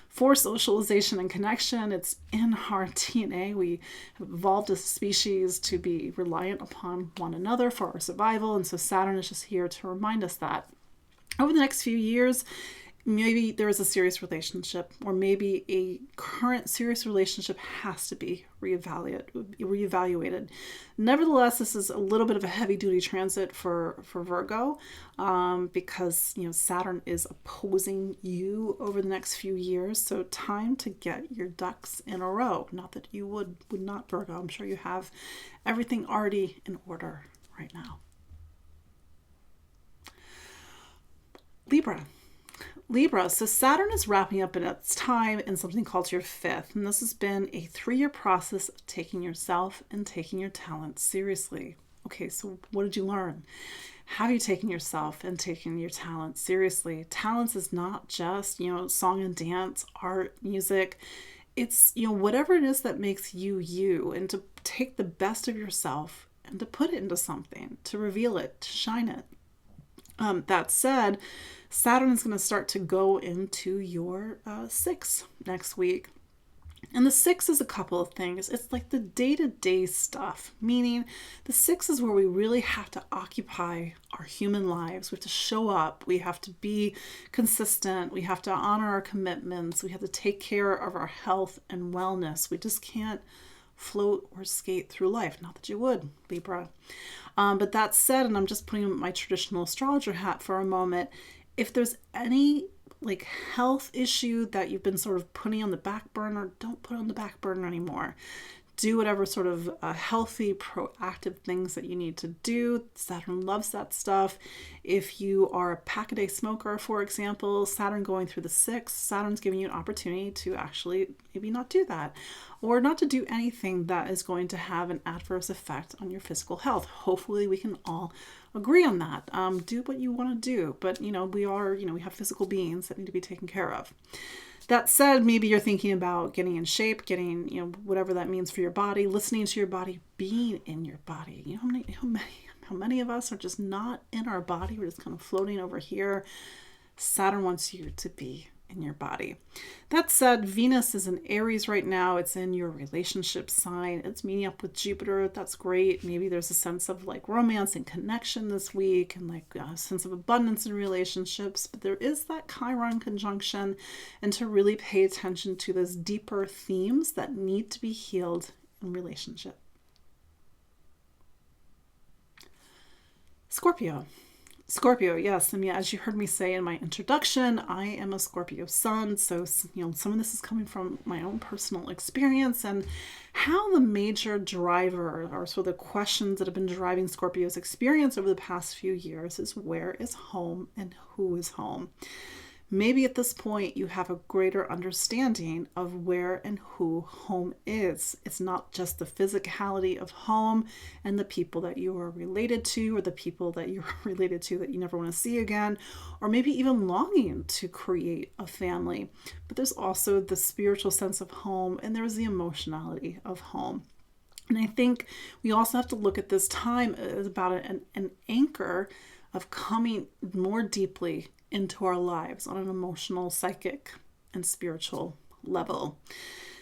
A: for socialization and connection. It's in our DNA. We have evolved as a species to be reliant upon one another for our survival. And so Saturn is just here to remind us that. Over the next few years, maybe there is a serious relationship, or maybe a current serious relationship has to be reevaluated. Nevertheless, this is a little bit of a heavy duty transit for Virgo, because Saturn is opposing you over the next few years. So time to get your ducks in a row. Not that you would not, Virgo. I'm sure you have everything already in order right now. Libra, so Saturn is wrapping up in its time in something called your fifth. And this has been a 3-year process of taking yourself and taking your talents seriously. Okay, so what did you learn? Have you taken yourself and taken your talents seriously? Talents is not just, song and dance, art, music. It's, whatever it is that makes you you, and to take the best of yourself and to put it into something, to reveal it, to shine it. That said, Saturn is going to start to go into your 6 next week. And the 6 is a couple of things. It's like the day-to-day stuff, meaning the 6 is where we really have to occupy our human lives. We have to show up. We have to be consistent. We have to honor our commitments. We have to take care of our health and wellness. We just can't float or skate through life. Not that you would, Libra. But that said, and I'm just putting on my traditional astrologer hat for a moment, if there's any health issue that you've been sort of putting on the back burner, don't put it on the back burner anymore. Do whatever sort of healthy, proactive things that you need to do. Saturn loves that stuff. If you are a pack-a-day smoker, for example, Saturn going through the 6, Saturn's giving you an opportunity to actually maybe not do that, or not to do anything that is going to have an adverse effect on your physical health. Hopefully we can all agree on that. Do what you want to do, but we have physical beings that need to be taken care of. That said, maybe you're thinking about getting in shape, getting, whatever that means for your body, listening to your body, being in your body. How many of us are just not in our body? We're just kind of floating over here. Saturn wants you to be in your body. That said, Venus is in Aries right now. It's in your relationship sign. It's meeting up with Jupiter. That's great. Maybe there's a sense of romance and connection this week, and a sense of abundance in relationships. But there is that Chiron conjunction, and to really pay attention to those deeper themes that need to be healed in relationship. Scorpio, yes. I mean, as you heard me say in my introduction, I am a Scorpio sun. So, some of this is coming from my own personal experience, and how the major driver, or sort of the questions that have been driving Scorpio's experience over the past few years, is where is home and who is home? Maybe at this point you have a greater understanding of where and who home is. It's not just the physicality of home and the people that you are related to, or the people that you're related to that you never want to see again, or maybe even longing to create a family. But there's also the spiritual sense of home, and there's the emotionality of home. And I think we also have to look at this time as about an anchor of coming more deeply into our lives on an emotional, psychic, and spiritual level.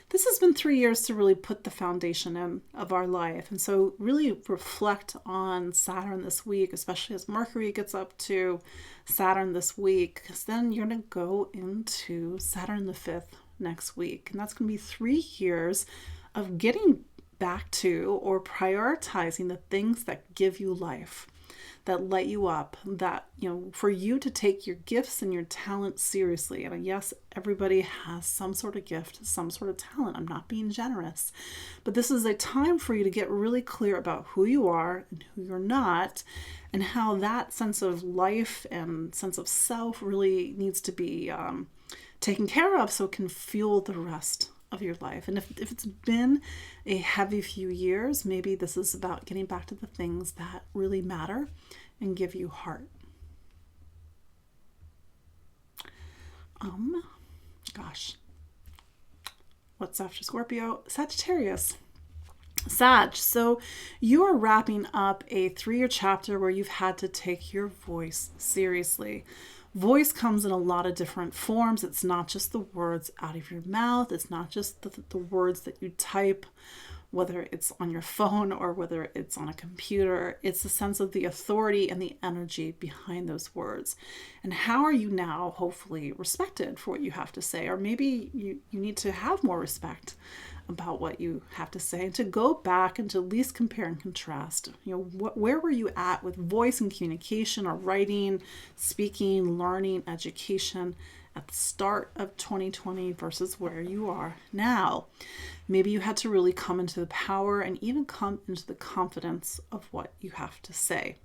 A: This has been 3 years to really put the foundation in of our life. And so really reflect on Saturn this week, especially as Mercury gets up to Saturn this week, because then you're going to go into Saturn the 5th next week. And that's going to be 3 years of getting back to or prioritizing the things that give you life, that light you up, that, for you to take your gifts and your talent seriously. And yes, everybody has some sort of gift, some sort of talent. I'm not being generous, but this is a time for you to get really clear about who you are and who you're not, and how that sense of life and sense of self really needs to be taken care of so it can fuel the rest of your life. And if it's been a heavy few years, maybe this is about getting back to the things that really matter and give you heart. What's after Scorpio? Sagittarius. Sag. So you are wrapping up a 3-year chapter where you've had to take your voice seriously. Voice comes in a lot of different forms. It's not just the words out of your mouth. It's not just the words that you type. whether it's on your phone or whether it's on a computer. It's a sense of the authority and the energy behind those words. And how are you now, hopefully, respected for what you have to say? Or maybe you need to have more respect about what you have to say, and to go back and to at least compare and contrast. Where were you at with voice and communication, or writing, speaking, learning, education at the start of 2020 versus where you are now? Maybe you had to really come into the power and even come into the confidence of what you have to say.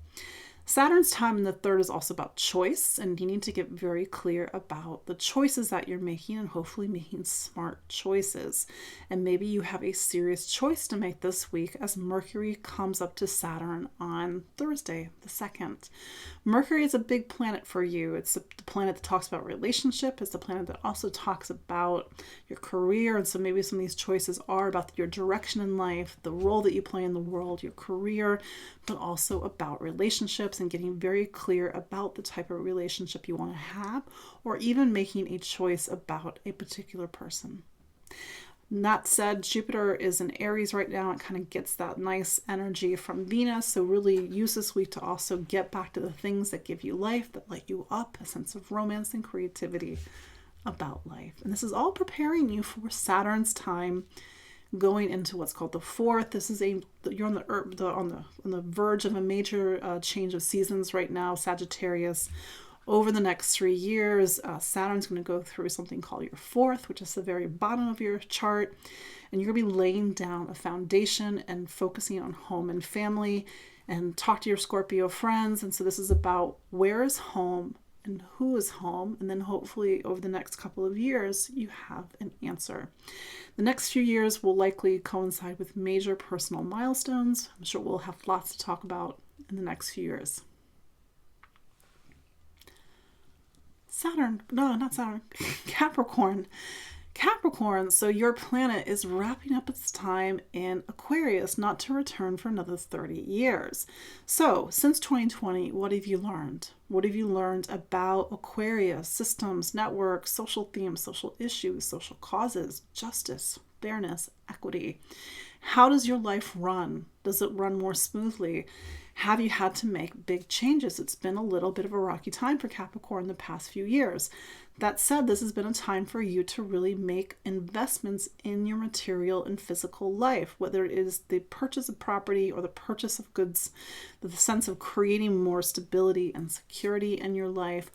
A: Saturn's time in the third is also about choice, and you need to get very clear about the choices that you're making, and hopefully making smart choices. And maybe you have a serious choice to make this week as Mercury comes up to Saturn on Thursday, the 2nd. Mercury is a big planet for you. It's the planet that talks about relationship. It's the planet that also talks about your career. And so maybe some of these choices are about your direction in life, the role that you play in the world, your career, but also about relationships, and getting very clear about the type of relationship you want to have, or even making a choice about a particular person. That said, Jupiter is in Aries right now. It kind of gets that nice energy from Venus. So really use this week to also get back to the things that give you life, that light you up, a sense of romance and creativity about life. And this is all preparing you for Saturn's time going into what's called the fourth. This is you're on the verge of a major change of seasons right now, Sagittarius. Over the next 3 years, Saturn's going to go through something called your fourth, which is the very bottom of your chart. And you're going to be laying down a foundation and focusing on home and family, and talk to your Scorpio friends. And so this is about where is home and who is home. And then hopefully over the next couple of years, you have an answer. The next few years will likely coincide with major personal milestones. I'm sure we'll have lots to talk about in the next few years. Capricorn, so your planet is wrapping up its time in Aquarius, not to return for another 30 years. So since 2020, what have you learned? What have you learned about Aquarius, systems, networks, social themes, social issues, social causes, justice, fairness, equity? How does your life run? Does it run more smoothly? Have you had to make big changes? It's been a little bit of a rocky time for Capricorn the past few years. That said, this has been a time for you to really make investments in your material and physical life, whether it is the purchase of property or the purchase of goods, the sense of creating more stability and security in your life.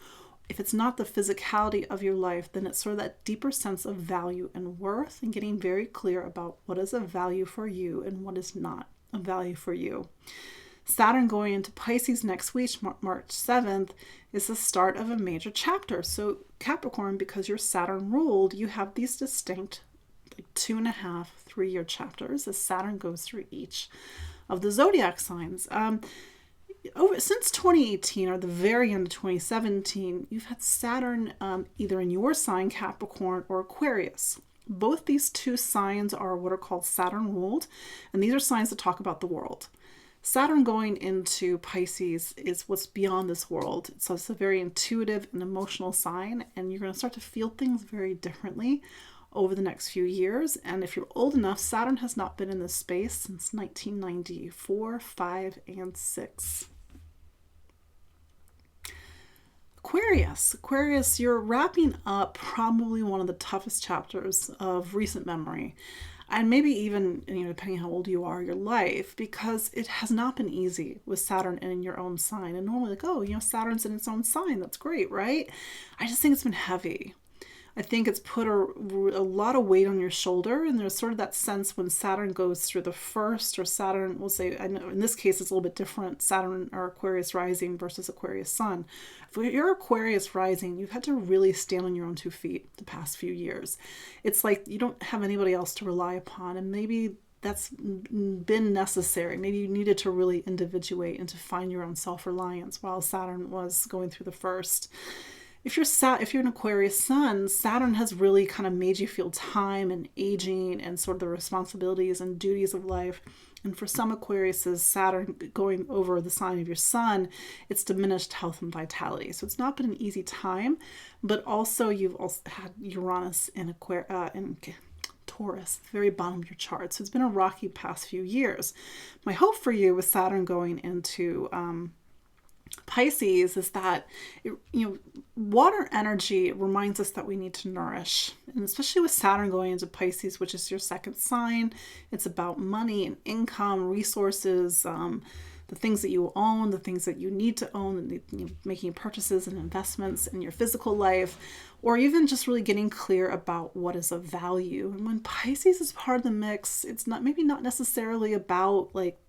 A: If it's not the physicality of your life, then it's sort of that deeper sense of value and worth, and getting very clear about what is a value for you and what is not a value for you. Saturn going into Pisces next week, March 7th, is the start of a major chapter. So Capricorn, because you're Saturn ruled, you have these distinct 2.5, 3-year chapters as Saturn goes through each of the zodiac signs. Since 2018 or the very end of 2017, you've had Saturn either in your sign, Capricorn, or Aquarius. Both these two signs are what are called Saturn ruled, and these are signs that talk about the world. Saturn going into Pisces is what's beyond this world. So it's a very intuitive and emotional sign, and you're going to start to feel things very differently over the next few years. And if you're old enough, Saturn has not been in this space since 1994, 5, and 6. Aquarius, you're wrapping up probably one of the toughest chapters of recent memory. And maybe even, depending how old you are, your life, because it has not been easy with Saturn in your own sign. And normally Saturn's in its own sign. That's great, right? I just think it's been heavy. I think it's put a lot of weight on your shoulder. And there's sort of that sense when Saturn goes through the first, or Saturn, we'll say, I know in this case, it's a little bit different, Saturn or Aquarius rising versus Aquarius sun. If you're Aquarius rising, you've had to really stand on your own 2 feet the past few years. It's like you don't have anybody else to rely upon. And maybe that's been necessary. Maybe you needed to really individuate and to find your own self-reliance while Saturn was going through the first. If you're an Aquarius sun, Saturn has really kind of made you feel time and aging and sort of the responsibilities and duties of life. And for some Aquariuses, Saturn going over the sign of your sun, it's diminished health and vitality. So it's not been an easy time, but also you've also had Uranus in Taurus, the very bottom of your chart. So it's been a rocky past few years. My hope for you with Saturn going into Pisces is that water energy reminds us that we need to nourish, and especially with Saturn going into Pisces, which is your second sign. It's about money and income, resources, the things that you own, the things that you need to own, making purchases and investments in your physical life, or even just really getting clear about what is of value. And when Pisces is part of the mix, it's maybe not necessarily about like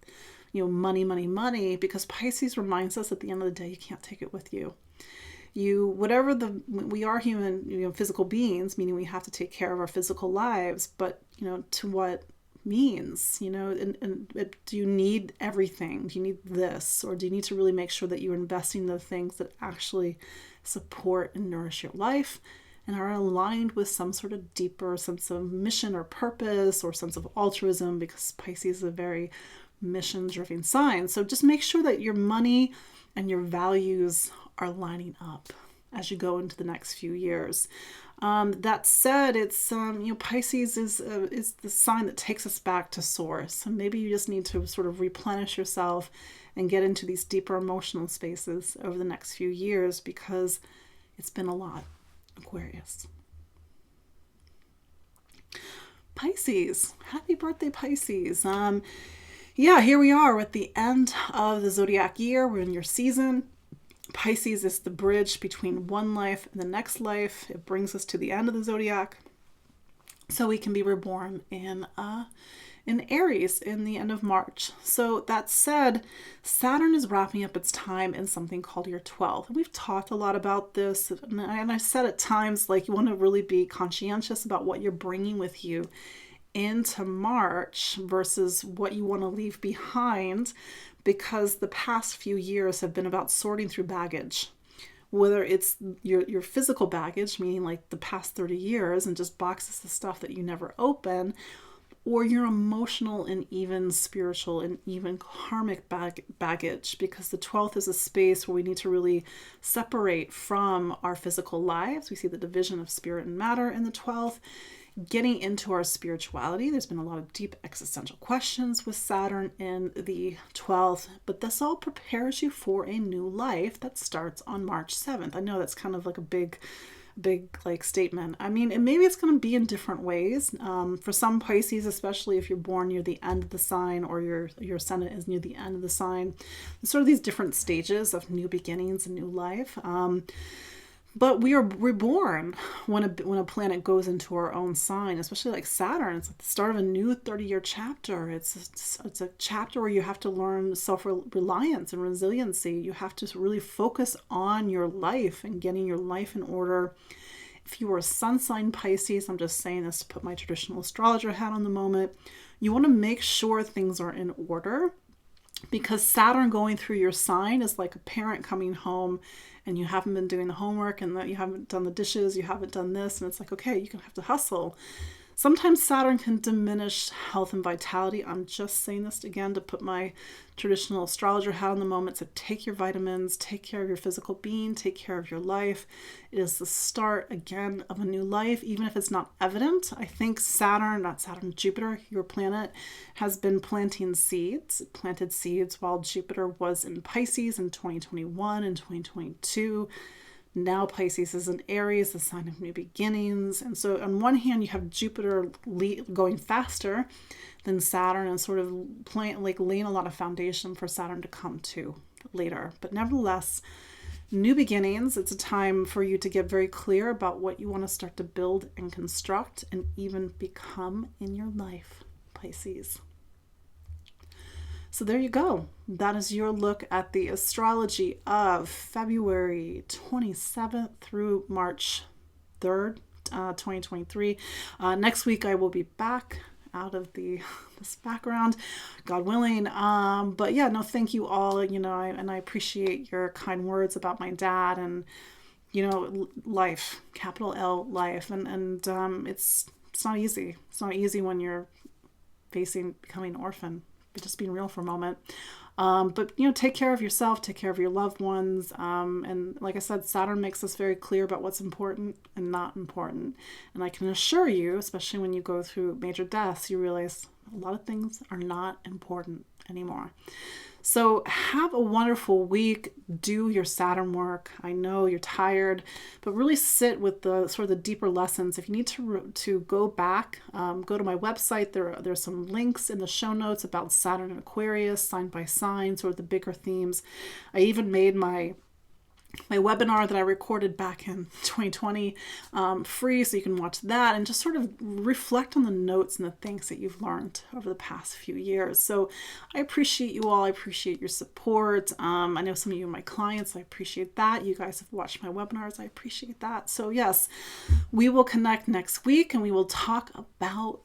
A: money, because Pisces reminds us at the end of the day, you can't take it with you. We are human, physical beings, meaning we have to take care of our physical lives, but, to what means, and do you need everything? Do you need this? Or do you need to really make sure that you're investing in the things that actually support and nourish your life and are aligned with some sort of deeper sense of mission or purpose or sense of altruism, because Pisces is a very mission-driven sign. So just make sure that your money and your values are lining up as you go into the next few years. That said, it's Pisces is the sign that takes us back to source, and maybe you just need to sort of replenish yourself and get into these deeper emotional spaces over the next few years, because it's been a lot. Aquarius. Pisces, happy birthday, Pisces. Here we are at the end of the zodiac year. We're in your season. Pisces is the bridge between one life and the next life. It brings us to the end of the zodiac, so we can be reborn in Aries in the end of March. So that said, Saturn is wrapping up its time in something called your 12th. And we've talked a lot about this, and I said at times, like, you want to really be conscientious about what you're bringing with you into March versus what you want to leave behind, because the past few years have been about sorting through baggage, whether it's your physical baggage, meaning like the past 30 years and just boxes of stuff that you never open, or your emotional and even spiritual and even karmic baggage, because the 12th is a space where we need to really separate from our physical lives. We see the division of spirit and matter in the 12th. Getting into our spirituality, there's been a lot of deep existential questions with Saturn in the 12th, but this all prepares you for a new life that starts on March 7th. I know that's kind of like a big like statement. I mean, and maybe it's going to be in different ways. For some Pisces, especially if you're born near the end of the sign, or your ascendant is near the end of the sign, sort of these different stages of new beginnings and new life. But we're born when a planet goes into our own sign, especially like Saturn. It's at the start of a new 30-year chapter. It's a chapter where you have to learn self-reliance and resiliency. You have to really focus on your life and getting your life in order. If you were a sun sign Pisces, I'm just saying this to put my traditional astrologer hat on the moment, you want to make sure things are in order, because Saturn going through your sign is like a parent coming home and you haven't been doing the homework, and that you haven't done the dishes, you haven't done this, and it's like, okay, you're gonna have to hustle. Sometimes Saturn can diminish health and vitality. I'm just saying this again to put my traditional astrologer hat on the moment. So take your vitamins, take care of your physical being, take care of your life. It is the start, again, of a new life, even if it's not evident. I think Jupiter, your planet, has been planted seeds while Jupiter was in Pisces in 2021 and 2022. Now Pisces is in Aries, the sign of new beginnings. And so on one hand, you have Jupiter going faster than Saturn and sort of laying a lot of foundation for Saturn to come to later. But nevertheless, new beginnings, it's a time for you to get very clear about what you want to start to build and construct and even become in your life, Pisces. So there you go. That is your look at the astrology of February 27th through March 3rd, 2023. Next week I will be back out of this background, God willing. But yeah, no, thank you all. I appreciate your kind words about my dad and life, capital L life, and it's not easy. It's not easy when you're facing becoming an orphan. just being real for a moment. But, take care of yourself, take care of your loved ones. And like I said, Saturn makes us very clear about what's important and not important. And I can assure you, especially when you go through major deaths, you realize a lot of things are not important anymore. So have a wonderful week. Do your Saturn work. I know you're tired, but really sit with the sort of the deeper lessons. If you need to go back, go to my website. There's some links in the show notes about Saturn and Aquarius, sign by sign, sort of the bigger themes. I even made my webinar that I recorded back in 2020 free, so you can watch that and just sort of reflect on the notes and the things that you've learned over the past few years. So I appreciate you all. I appreciate your support. I know some of you are my clients. I appreciate that. You guys have watched my webinars. I appreciate that. So yes, we will connect next week and we will talk about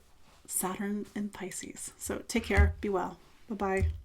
A: Saturn and Pisces. So take care. Be well. Bye-bye.